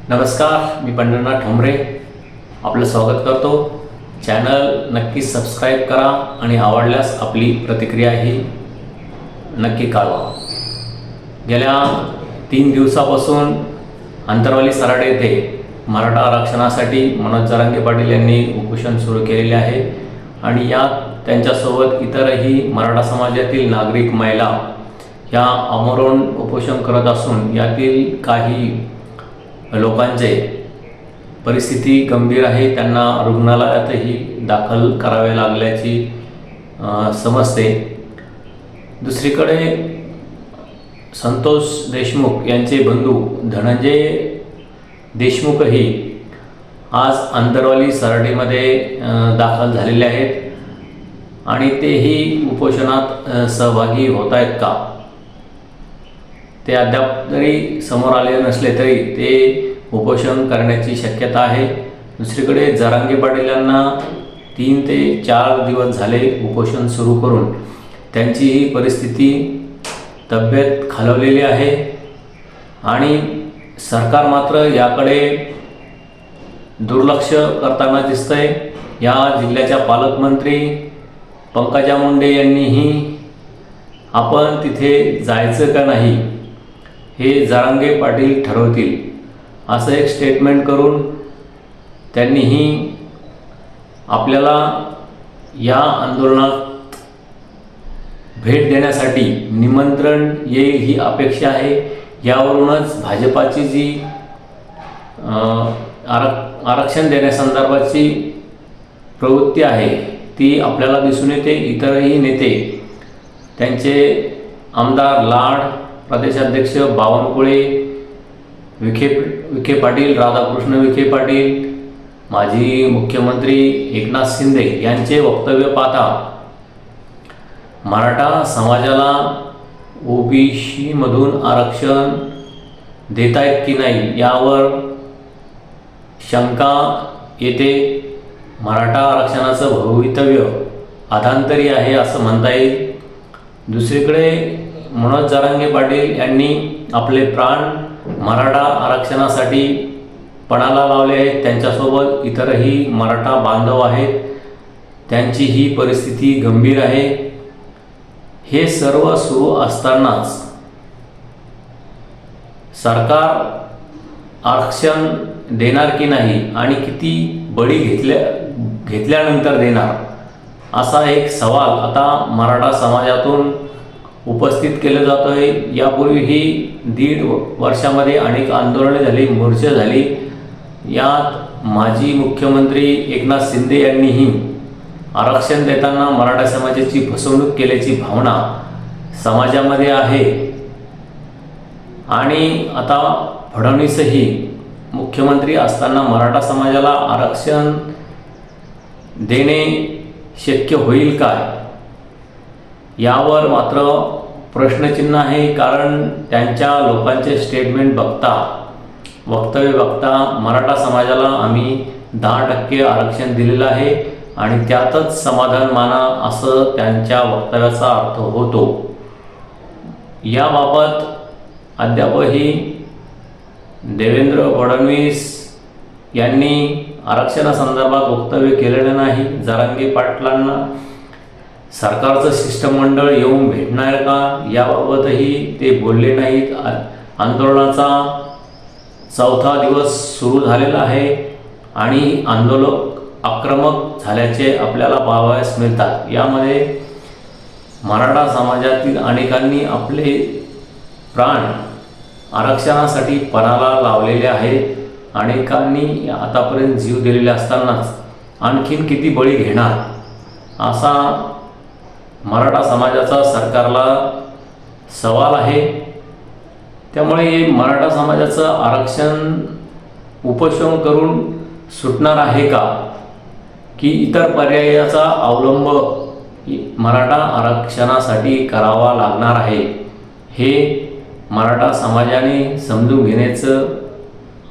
नमस्कार, मी पंढरनाथ ठोंबरे आपलं स्वागत करतो। चॅनल नक्की सबस्क्राईब करा आणि आवडल्यास आपली प्रतिक्रियाही नक्की कळवा। गेल्या 3 दिवसापासून अंतरवाली सराड येथे मराठा आरक्षणासाठी मनोज जरांगे पाटील यांनी उपोषण सुरू केलेले आहे आणि यात त्यांच्यासोबत इतरही मराठा समाजातील नागरिक महिला या आमरण उपोषण करत असून यातील काही लोकांचे परिस्थिती गंभीर आहे, त्यांना रुग्णालयातही दाखल करावे लागल्याची समजते। दुसरीकडे संतोष देशमुख यांचे बंधू धनंजय देशमुखही आज अंतरवाली सराटीमध्ये दाखल झालेले आहेत आणि तेही उपोषणात सहभागी होत आहेत का ते अद्याप जरी समोर आले नसले तरी ते उपोषण करण्याची शक्यता आहे। दुसरीकडे जरांगे पाटील यांना 3 ते 4 दिवस झाले उपोषण सुरू करून त्यांचीही परिस्थिती तब्येत खालवलेली आहे आणि सरकार मात्र याकडे दुर्लक्ष करताना दिसतंय। या जिल्ह्याच्या पालकमंत्री पंकजा मुंडे यांनीही आपण तिथे जायचं का नाही हे जरांगे पाटील ठरवतील असं एक स्टेटमेंट करून त्यांनीही आपल्याला या आंदोलनात भेट देण्यासाठी निमंत्रण येईल ही अपेक्षा आहे। यावरूनच भाजपाची जी आरक्षण देण्यासंदर्भाची प्रवृत्ती आहे ती आपल्याला दिसून येते। इतरही नेते त्यांचे आमदार लाड, प्रदेशाध्यक्ष बावनकुळे, विखे पाटील, राधाकृष्ण विखे पाटील, माजी मुख्यमंत्री एकनाथ शिंदे यांचे वक्तव्य पाहता मराठा समाजाला ओबीसी मधून आरक्षण देता येत की नाही यावर शंका येते। मराठा आरक्षणाचं भवितव्य अधांतरी आहे असं म्हणता येईल। दुसरीकडे मनोज जरांगे पाटील यांनी आपले प्राण मराठा आरक्षणासाठी पणाला लावले आहेत। त्यांच्यासोबत इतरही मराठा बांधव आहेत, त्यांचीही परिस्थिती गंभीर आहे। हे सर्व सुरू असतानाच सरकार आरक्षण देणार की नाही आणि किती बळी घेतल्यानंतर देणार असा एक सवाल आता मराठा समाजातून उपस्थित केलं जातं आहे। यापूर्वीही 1.5 वर्षामध्ये अनेक आंदोलने झाली, मोर्चे झाली। यात माजी मुख्यमंत्री एकनाथ शिंदे यांनीही आरक्षण देताना मराठा समाजाची फसवणूक केल्याची भावना समाजामध्ये आहे आणि आता फडणवीसही मुख्यमंत्री असताना मराठा समाजाला आरक्षण देणे शक्य होईल काय यावर मात्र प्रश्नचिन्ह आहे। कारण त्यांच्या लोकांचे स्टेटमेंट वक्तव्य बघता मराठा समाजाला आम्ही 10% आरक्षण दिलेलं आहे आणि त्यातच समाधान माना असं त्यांच्या वक्तव्याचा अर्थ होतो। याबाबत अद्यापही देवेंद्र फडणवीस यांनी आरक्षणासंदर्भात वक्तव्य केलेलं नाही। जरांगे पाटलांना सरकारचं शिष्टमंडळ येऊन भेटणार का याबाबतही ते बोलले नाहीत। आंदोलनाचा 4था दिवस सुरू झालेला आहे आणि आंदोलक आक्रमक झाल्याचे आपल्याला पाहावयास मिळतात। यामध्ये मराठा समाजातील अनेकांनी आपले प्राण आरक्षणासाठी पणाला लावलेले आहेत। अनेकांनी आतापर्यंत जीव दिलेले असतानाच आणखीन किती बळी घेणार असा मराठा समाजाचा सरकारला सवाल आहे। त्यामुळे मराठा समाजाचं आरक्षण उपोषण करून सुटणार आहे का की इतर पर्यायाचा अवलंब मराठा आरक्षणासाठी करावा लागणार आहे हे मराठा समाजाने समजून घेण्याचं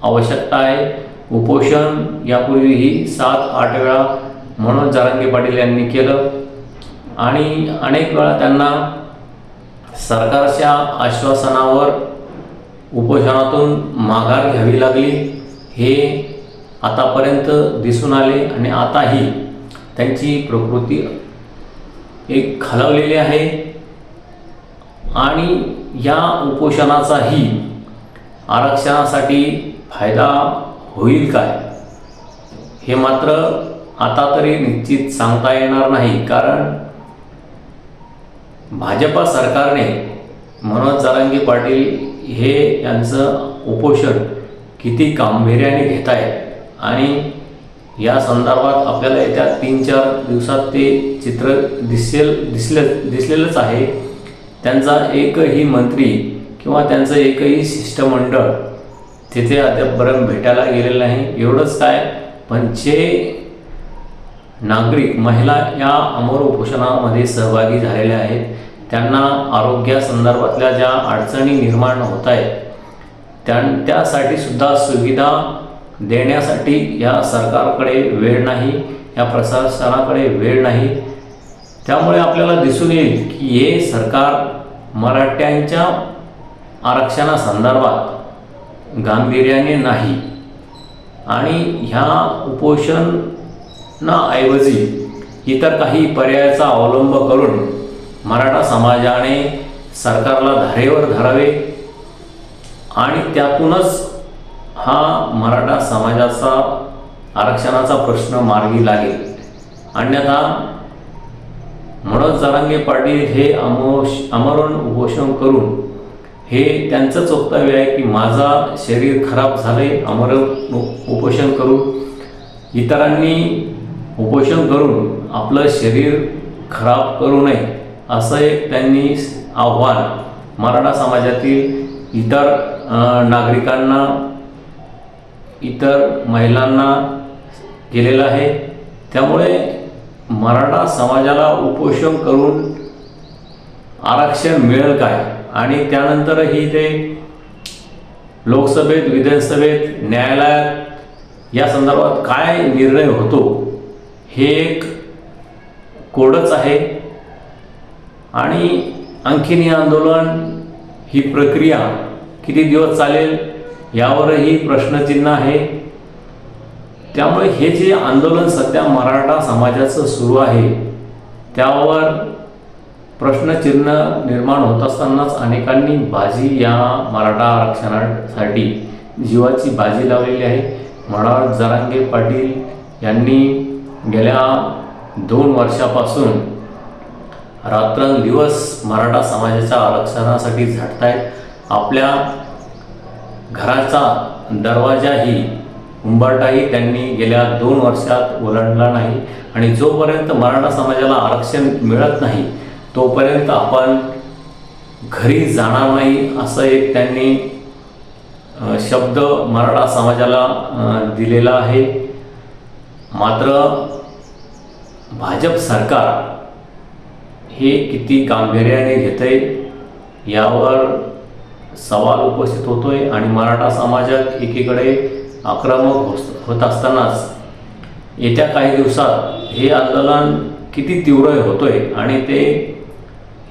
आवश्यकता आहे। उपोषण यापूर्वीही 7-8 वेळा मनोज जरांगे पाटील यांनी केलं आणि अनेक वेळा त्यांना सरकारच्या आश्वासनावर उपोषणातून माघार घ्यावी लागली। हे आतापर्यंत दिसून आले आणि आताही त्यांची प्रकृती एक खालावलेली आहे आणि या उपोषणाचाही आरक्षणासाठी फायदा होईल काय हे मात्र आता तरी निश्चित सांगता येणार नाही, कारण भाजपा सरकारने मनोज जरांगे पाटील हे यांचं उपोषण किती गांभीर्याने घेत आहेत आणि या संदर्भात आपल्याला येत्या 3-4 दिवसात ते चित्र दिसलेलंच आहे। त्यांचा एकही मंत्री किंवा त्यांचं एकही शिष्टमंडळ तिथे अद्यापपर्यंत भेटायला गेलेलं नाही। एवढंच काय, पण जे नागरिक महिला या अमर उपोषणामध्ये सहभागी झालेल्या आहेत त्यांना आरोग्यासंदर्भातल्या ज्या अडचणी निर्माण होत आहेत त्यासाठी सुद्धा सुविधा देण्यासाठी या सरकारकडे वेळ नाही, या प्रशासनाकडे वेळ नाही। त्यामुळे आपल्याला दिसून येईल की हे सरकार मराठ्यांच्या आरक्षणासंदर्भात गांभीर्याने नाही आणि ह्या उपोषणाऐवजी इतर काही पर्यायाचा अवलंब करून मराठा समाजाने सरकारला धारेवर धरावे आणि त्यातूनच हा मराठा समाजाचा आरक्षणाचा प्रश्न मार्गी लागेल। अन्यथा मनोज जरांगे पाटील हे आमरण उपोषण करून हे त्यांचंच वक्तव्य आहे की माझा शरीर खराब झाले आमरण उपोषण करून, इतरांनी उपोषण करून आपलं शरीर खराब करू नये असं एक त्यांनी आव्हान मराठा समाजातील इतर नागरिकांना, इतर महिलांना केलेलं आहे। त्यामुळे मराठा समाजाला उपोषण करून आरक्षण मिळेल काय आणि त्यानंतरही ते लोकसभेत, विधानसभेत, न्यायालयात या संदर्भात काय निर्णय होतो हे एक कोडच आहे आणि आणखीन हे आंदोलन, ही प्रक्रिया किती दिवस चालेल यावरही प्रश्नचिन्ह आहे। त्यामुळे हे जे आंदोलन सध्या मराठा समाजाचं सुरू आहे त्यावर प्रश्नचिन्ह निर्माण होत असतानाच अनेकांनी बाजी या मराठा आरक्षणासाठी जीवाची बाजी लावलेली आहे। मनोज जरांगे पाटील यांनी गेल्या 2 वर्षापासून रात्रंदिवस मराठा समाजाच्या आरक्षणासाठी झटतायत। आपल्या घराचा दरवाजाही, उंबरठाही त्यांनी गेल्या 2 वर्षात ओलांडला नाही आणि जोपर्यंत मराठा समाजाला आरक्षण मिळत नाही तोपर्यंत आपण घरी जाणार नाही असं एक त्यांनी शब्द मराठा समाजाला दिलेला आहे। मात्र भाजप सरकार हे किती गांभीर्याने घेतंय यावर सवाल उपस्थित होतोय आणि मराठा समाजात एकीकडे आक्रमक होत असतानाच येत्या काही दिवसात हे आंदोलन किती तीव्र होतोय आणि ते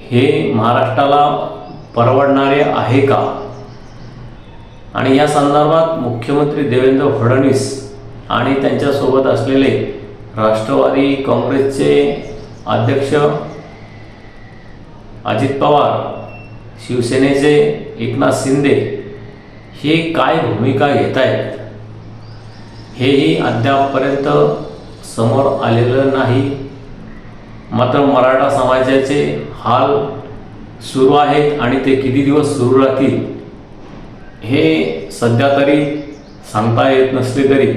हे महाराष्ट्राला परवडणारे आहे का आणि या संदर्भात मुख्यमंत्री देवेंद्र फडणवीस आणि त्यांच्यासोबत असलेले राष्ट्रवादी काँग्रेसचे अध्यक्ष अजित पवार, शिवसेनेचे एकनाथ शिंदे हे काय भूमिका घेत आहेत हेही अद्यापपर्यंत समोर आलेलं नाही। मात्र मराठा समाजाचे हाल सुरू आहेत आणि ते किती दिवस सुरू राहतील हे सध्या तरी सांगता येत नसले तरी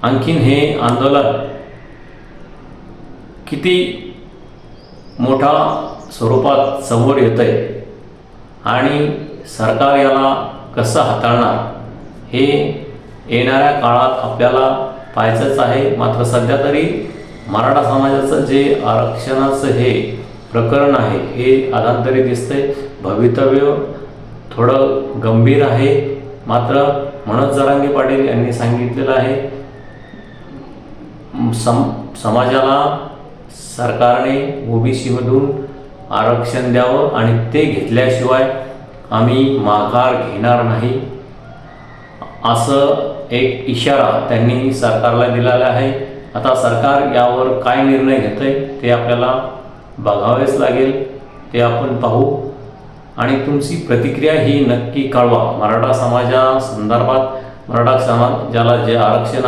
आणखीन हे आंदोलन किती मोठा स्वरूपात समोर येतंय आणि सरकार याला कसं हाताळणार हे येणाऱ्या काळात आपल्याला पाहायचंच आहे। मात्र सध्या तरी मराठा समाजाचं जे आरक्षणाचं हे प्रकरण आहे हे अधांतरी दिसतंय। भवितव्य थोडं गंभीर आहे। मात्र मनोज जरांगे पाटील यांनी सांगितलेलं आहे समाजाला सरकारने ओबीसीमधून आरक्षण द्यावं आणि ते घेतल्याशिवाय आम्ही माघार घेणार नाही असं एक इशारा त्यांनी सरकारला दिलेला आहे. आता सरकार यावर काय निर्णय घेतंय ते आपल्याला बघावेच लागेल, ते आपण पाहू. आणि तुमची प्रतिक्रिया ही नक्की कळवा. मराठा समाजासंदर्भात मराठा समाजाला जे आरक्षण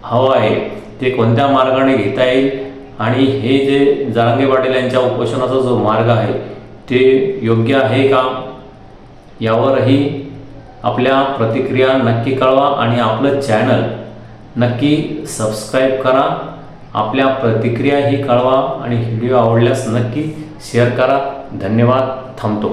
हवं आहे ते कोणत्या मार्गाने घेता येईल आणि हे जे जरांगे पाटील यांच्या उपोषणाचा जो मार्ग आहे ते योग्य आहे का, यावरही आपल्या प्रतिक्रिया नक्की कळवा. आणि आपलं चॅनल नक्की सबस्क्राईब करा. आपल्या प्रतिक्रियाही कळवा आणि व्हिडिओ आवडल्यास नक्की शेअर करा. धन्यवाद. थांबतो.